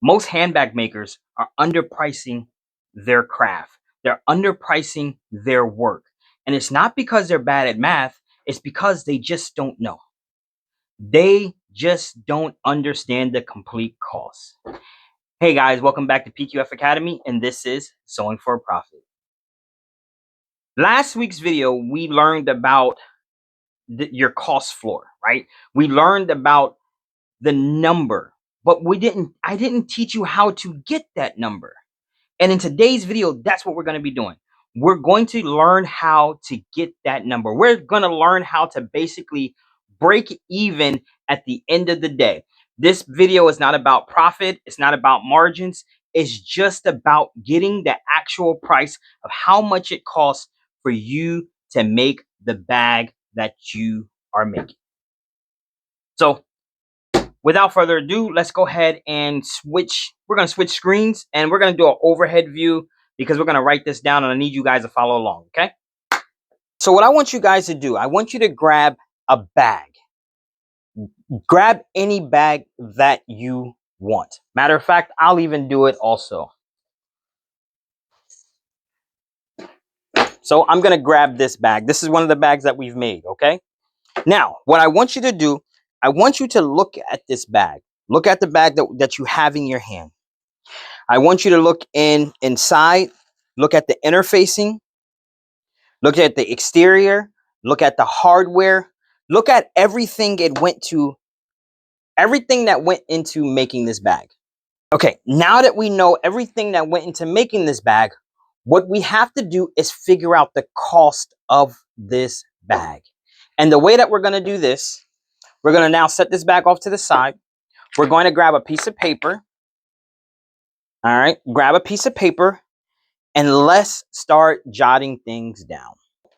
Most handbag makers are underpricing their craft. They're underpricing their work. And it's not because they're bad at math, it's because they just don't know. They just don't understand the complete cost. Hey guys, welcome back to PQF Academy, and this is Sewing for a Profit. Last week's video, we learned about your cost floor, right? We learned about the number, but I didn't teach you how to get that number. And in today's video, that's what we're going to be doing. We're going to learn how to get that number. We're going to learn how to basically break even at the end of the day. This video is not about profit. It's not about margins. It's just about getting the actual price of how much it costs for you to make the bag that you are making. So without further ado, let's go ahead and switch. We're going to switch screens and we're going to do an overhead view because we're going to write this down and I need you guys to follow along, okay? So what I want you guys to do, I want you to grab a bag. Grab any bag that you want. Matter of fact, I'll even do it also. So I'm going to grab this bag. This is one of the bags that we've made, okay? Now, what I want you to do, I want you to look at this bag. Look at the bag that you have in your hand. I want you to look inside, look at the interfacing, look at the exterior, look at the hardware, look at everything that went into making this bag. Okay, now that we know everything that went into making this bag, what we have to do is figure out the cost of this bag. And the way that we're going to do this, we're going to now set this bag off to the side. We're going to grab a piece of paper. All right, grab a piece of paper and let's start jotting things down.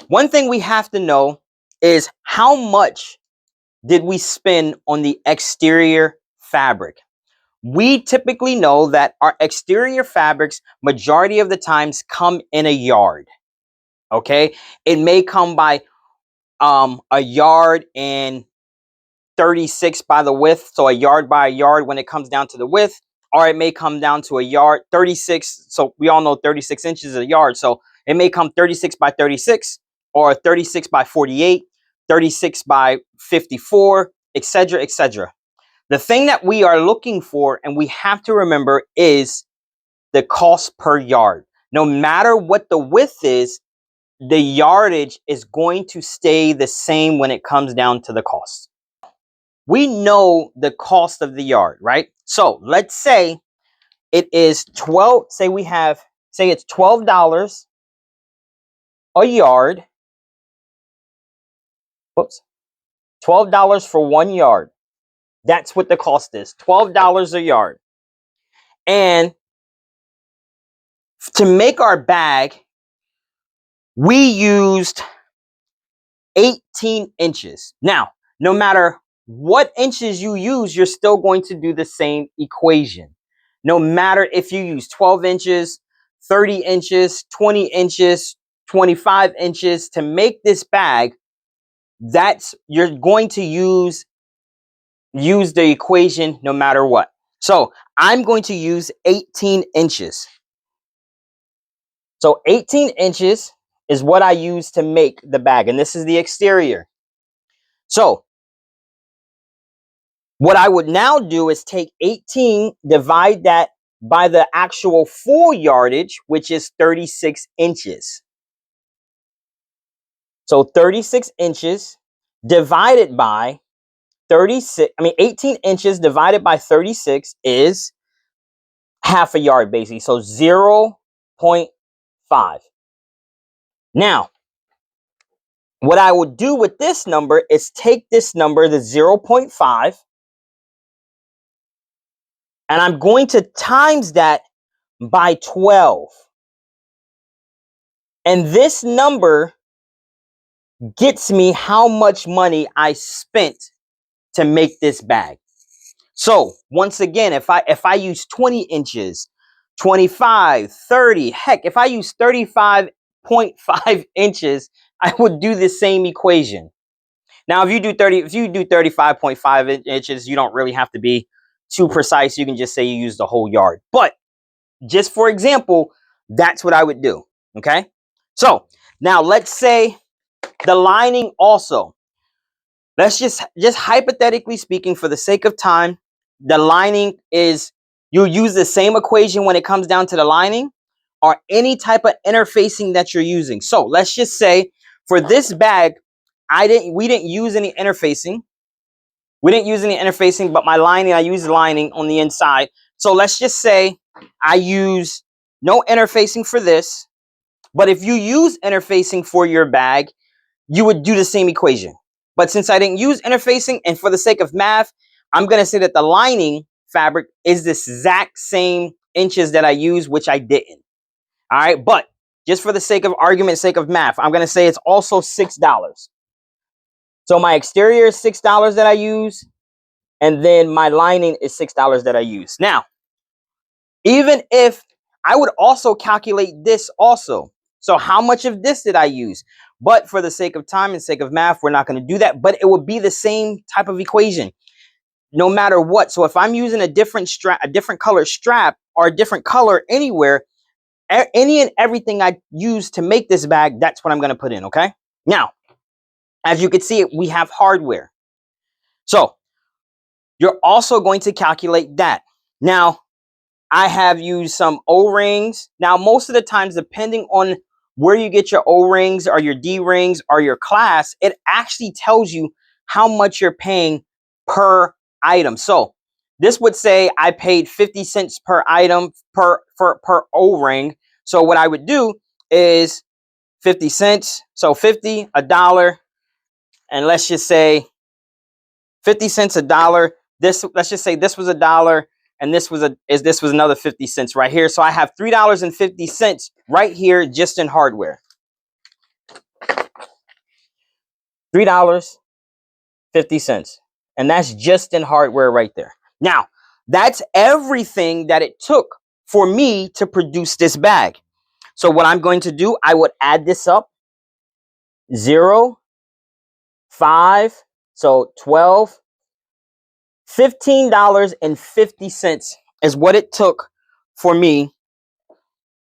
One thing we have to know is how much did we spend on the exterior fabric? We typically know that our exterior fabrics, majority of the times, come in a yard. Okay, it may come by a yard and 36 by the width, so a yard by a yard when it comes down to the width, or it may come down to a yard 36. So we all know 36 inches is a yard, so it may come 36 by 36 or 36 by 48, 36 by 54, etc., etc. The thing that we are looking for and we have to remember is the cost per yard. No matter what the width is, the yardage is going to stay the same when it comes down to the cost. We know the cost of the yard, right? So let's say it is say it's $12 a yard. Whoops. $12 for 1 yard. That's what the cost is. $12 a yard. And to make our bag, we used 18 inches. Now, no matter what inches you use, you're still going to do the same equation. No matter if you use 12 inches, 30 inches, 20 inches, 25 inches to make this bag, you're going to use the equation no matter what. So I'm going to use 18 inches. So 18 inches is what I use to make the bag. And this is the exterior. So what I would now do is take 18, divide that by the actual full yardage, which is 36 inches. So 36 inches divided by 18 inches divided by 36 is half a yard basically. So 0.5. Now, what I would do with this number is take this number, the 0.5, and I'm going to times that by 12. And this number gets me how much money I spent to make this bag. So once again, if I use 20 inches, 25, 30, heck, if I use 35.5 inches, I would do the same equation. Now, if you do 35.5 inches, you don't really have to be too precise, you can just say you use the whole yard. But just for example, that's what I would do. Okay. So now let's say the lining also. Let's just hypothetically speaking, for the sake of time, the lining is, you use the same equation when it comes down to the lining or any type of interfacing that you're using. So let's just say for this bag, we didn't use any interfacing. We didn't use any interfacing, but my lining, I use lining on the inside. So let's just say I use no interfacing for this. But if you use interfacing for your bag, you would do the same equation. But since I didn't use interfacing, and for the sake of math, I'm going to say that the lining fabric is the exact same inches that I use, which I didn't. All right. But just for the sake of argument, sake of math, I'm going to say it's also $6. So my exterior is $6 that I use. And then my lining is $6 that I use. Now, even if I would also calculate this also. So how much of this did I use? But for the sake of time and sake of math, we're not going to do that. But it would be the same type of equation no matter what. So if I'm using a different strap, a different color strap, or a different color anywhere, any and everything I use to make this bag, that's what I'm going to put in. Okay. Now, as you can see, we have hardware. So you're also going to calculate that. Now, I have used some O-rings. Now, most of the times, depending on where you get your O-rings or your D-rings or your class, it actually tells you how much you're paying per item. So this would say I paid 50 cents per item per O-ring. So what I would do is 50 cents. So 50, a dollar, and let's just say 50 cents, a dollar. Let's just say this was a dollar, and this was another 50 cents right here. So I have $3.50 right here just in hardware. $3.50. And that's just in hardware right there. Now, that's everything that it took for me to produce this bag. So what I'm going to do, I would add this up. 0, 5, so 12, $15.50 is what it took for me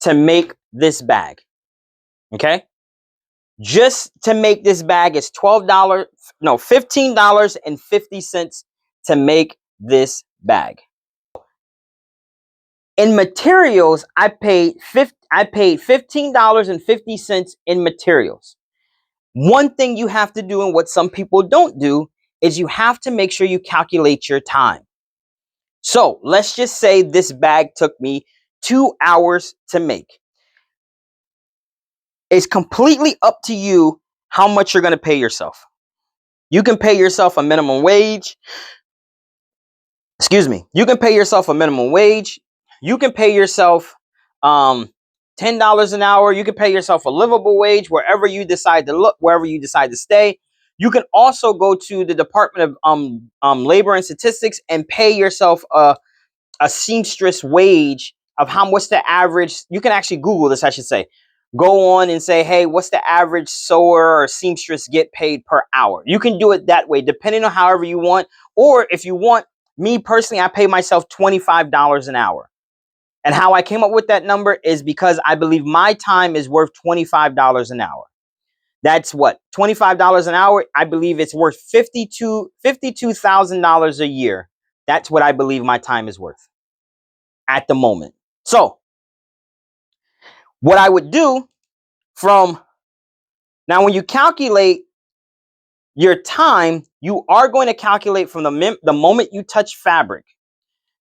to make this bag. Okay. Just to make this bag is $15.50 to make this bag. In materials, I paid $15.50 in materials. One thing you have to do, and what some people don't do, is you have to make sure you calculate your time. So let's just say this bag took me 2 hours to make. It's completely up to you how much you're going to pay yourself. You can pay yourself a minimum wage. Excuse me. You can pay yourself a minimum wage. You can pay yourself $10 an hour. You can pay yourself a livable wage wherever you decide to look, wherever you decide to stay. You can also go to the Department of Labor and Statistics and pay yourself a seamstress wage of what's the average. You can actually Google this, I should say. Go on and say, hey, what's the average sewer or seamstress get paid per hour? You can do it that way, depending on however you want. Or if you want, me personally, I pay myself $25 an hour. And how I came up with that number is because I believe my time is worth $25 an hour. That's what, $25 an hour. I believe it's worth $52,000 a year. That's what I believe my time is worth at the moment. So what I would do from now, when you calculate your time, you are going to calculate from the moment you touch fabric.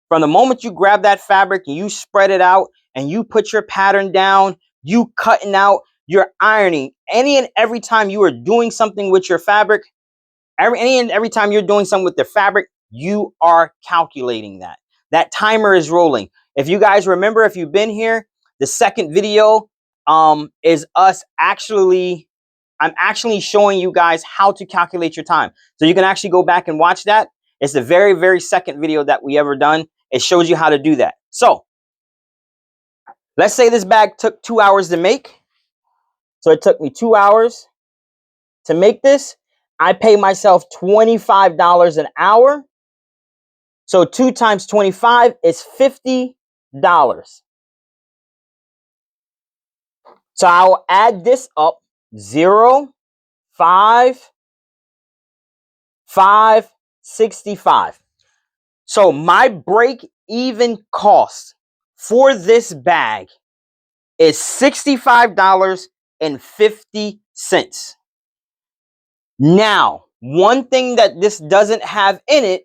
From the moment you grab that fabric and you spread it out and you put your pattern down, you cutting out, you're ironing. Any and every time you are doing something with your fabric, every time you're doing something with the fabric, you are calculating that. That timer is rolling. If you guys remember, if you've been here, the second video is I'm actually showing you guys how to calculate your time. So you can actually go back and watch that. It's the very, very second video that we ever done. It shows you how to do that. So let's say this bag took 2 hours to make. So it took me 2 hours to make this. I pay myself $25 an hour. So 2 times 25 is $50. So I'll add this up. 0, 5, 5, 65. So my break even cost for this bag is $65.50. Now, one thing that this doesn't have in it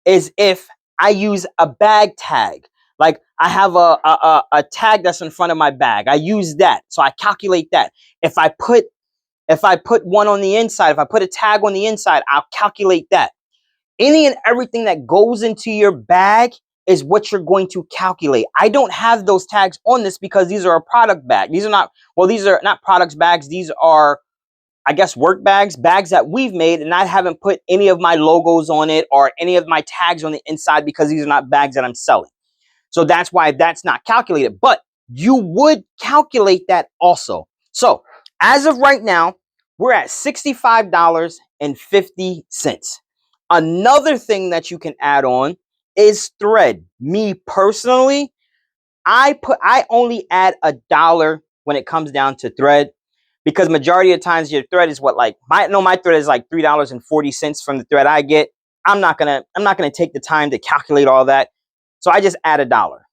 is if I use a bag tag. Like I have a tag that's in front of my bag. I use that. So I calculate that. If I put one on the inside, if I put a tag on the inside, I'll calculate that. Any and everything that goes into your bag is what you're going to calculate. I don't have those tags on this because these are a product bag. These are not, well, these are not products bags. These are, I guess, work bags, bags that we've made, and I haven't put any of my logos on it or any of my tags on the inside because these are not bags that I'm selling. So that's why that's not calculated, but you would calculate that also. So as of right now, we're at $65.50. Another thing that you can add on is thread. Me personally, I only add $1 when it comes down to thread, because majority of times your thread is what, like, my thread is like $3.40 from the thread I get. I'm not gonna take the time to calculate all that. So I just add $1.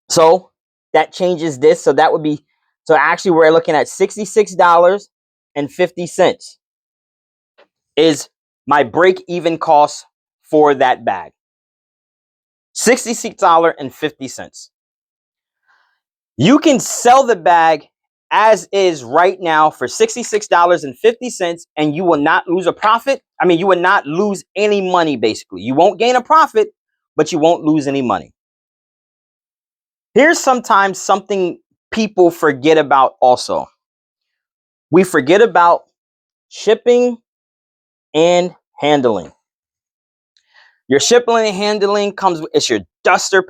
So that changes this. So that would be, so actually we're looking at $66.50 is my break even cost for that bag. $66.50. You can sell the bag as is right now for $66.50, and you will not lose a profit. I mean, you will not lose any money, basically. You won't gain a profit, but you won't lose any money. Here's sometimes something people forget about also. We forget about shipping and handling. Your shipping and handling comes with, it's your duster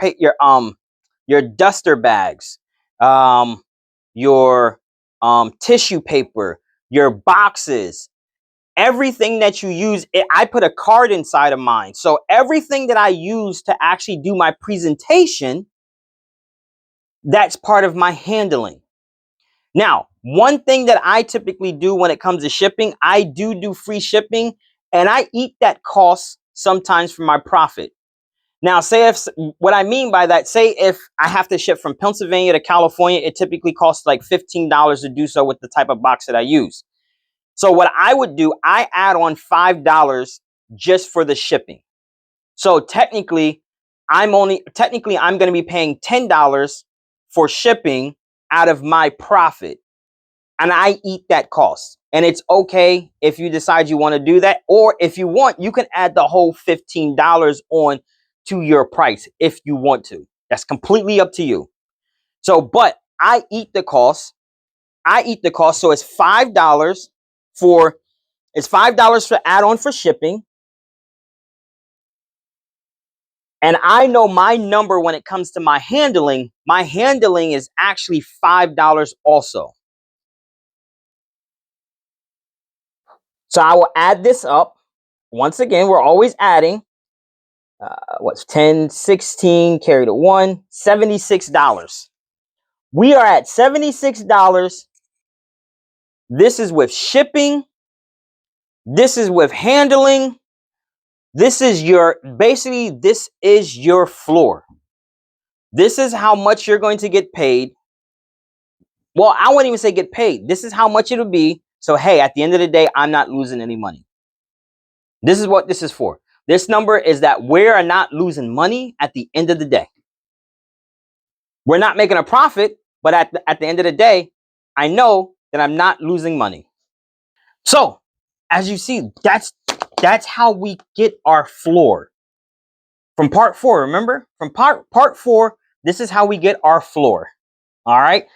your duster bags, your tissue paper, your boxes, everything that you use. I put a card inside of mine. So everything that I use to actually do my presentation, that's part of my handling. Now, one thing that I typically do when it comes to shipping, I do free shipping, and I eat that cost sometimes for my profit. Now, say if, what I mean by that, say if I have to ship from Pennsylvania to California, it typically costs like $15 to do so with the type of box that I use. So what I would do, I add on $5 just for the shipping. So technically, I'm going to be paying $10 for shipping out of my profit. And I eat that cost. And it's okay if you decide you want to do that. Or if you want, you can add the whole $15 on to your price if you want to. That's completely up to you. So, but I eat the cost. So it's $5 for, for add-on for shipping. And I know my number when it comes to my handling. My handling is actually $5 also. So I will add this up. Once again, we're always adding. What's 10, 16, carry the 1, $76. We are at $76. This is with shipping. This is with handling. This is your, basically, this is your floor. This is how much you're going to get paid. Well, I wouldn't even say get paid. This is how much it'll be. So, hey, at the end of the day, I'm not losing any money. This is what this is for. This number is that we are not losing money at the end of the day. We're not making a profit, but at the end of the day, I know that I'm not losing money. So, as you see, that's how we get our floor. From part 4, remember? From part 4, this is how we get our floor. All right?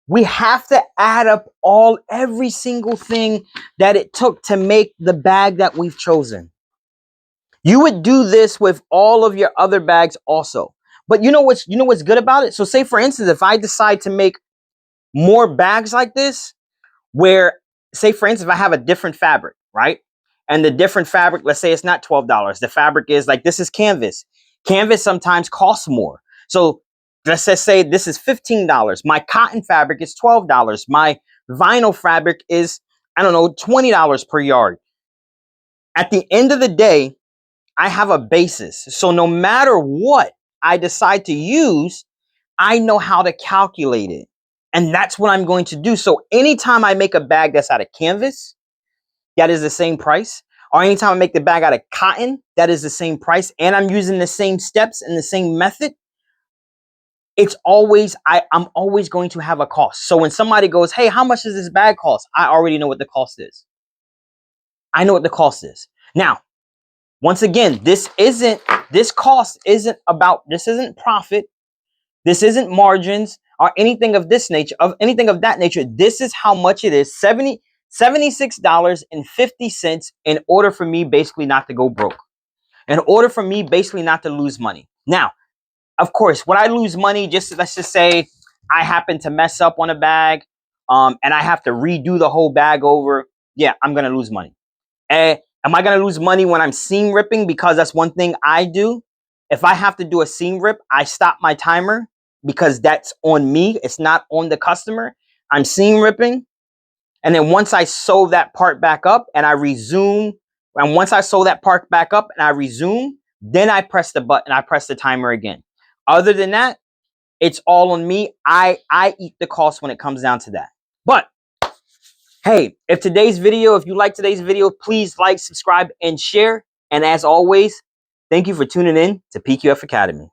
We have to add up every single thing that it took to make the bag that we've chosen. You would do this with all of your other bags also. But you know what's good about it? So say, for instance, if I decide to make more bags like this, where, say, for instance, if I have a different fabric, right? and the different fabric, let's say it's not $12. The fabric is like, this is canvas. Canvas sometimes costs more. So let's just say this is $15. My cotton fabric is $12. My vinyl fabric is, I don't know, $20 per yard. At the end of the day, I have a basis. So no matter what I decide to use, I know how to calculate it. And that's what I'm going to do. So anytime I make a bag that's out of canvas, that is the same price. Or anytime I make the bag out of cotton, that is the same price. And I'm using the same steps and the same method. It's always, I'm always going to have a cost. So when somebody goes, hey, how much does this bag cost? I already know what the cost is. I know what the cost is. Now, once again, this cost isn't about, this isn't profit. This isn't margins or anything of this nature, of anything of that nature. This is how much it is, $76.50 in order for me basically not to go broke. In order for me basically not to lose money. Now, of course, when I lose money, let's just say I happen to mess up on a bag, and I have to redo the whole bag over. Yeah, I'm gonna lose money. Am I gonna lose money when I'm seam ripping? Because that's one thing I do. If I have to do a seam rip, I stop my timer because that's on me. It's not on the customer. I'm seam ripping. And then once I sew that part back up and I resume, and once I sew that part back up and I resume, then I press the button, I press the timer again. Other than that, it's all on me. I eat the cost when it comes down to that. But hey, if you like today's video, please like, subscribe, and share. And as always, thank you for tuning in to PQF Academy.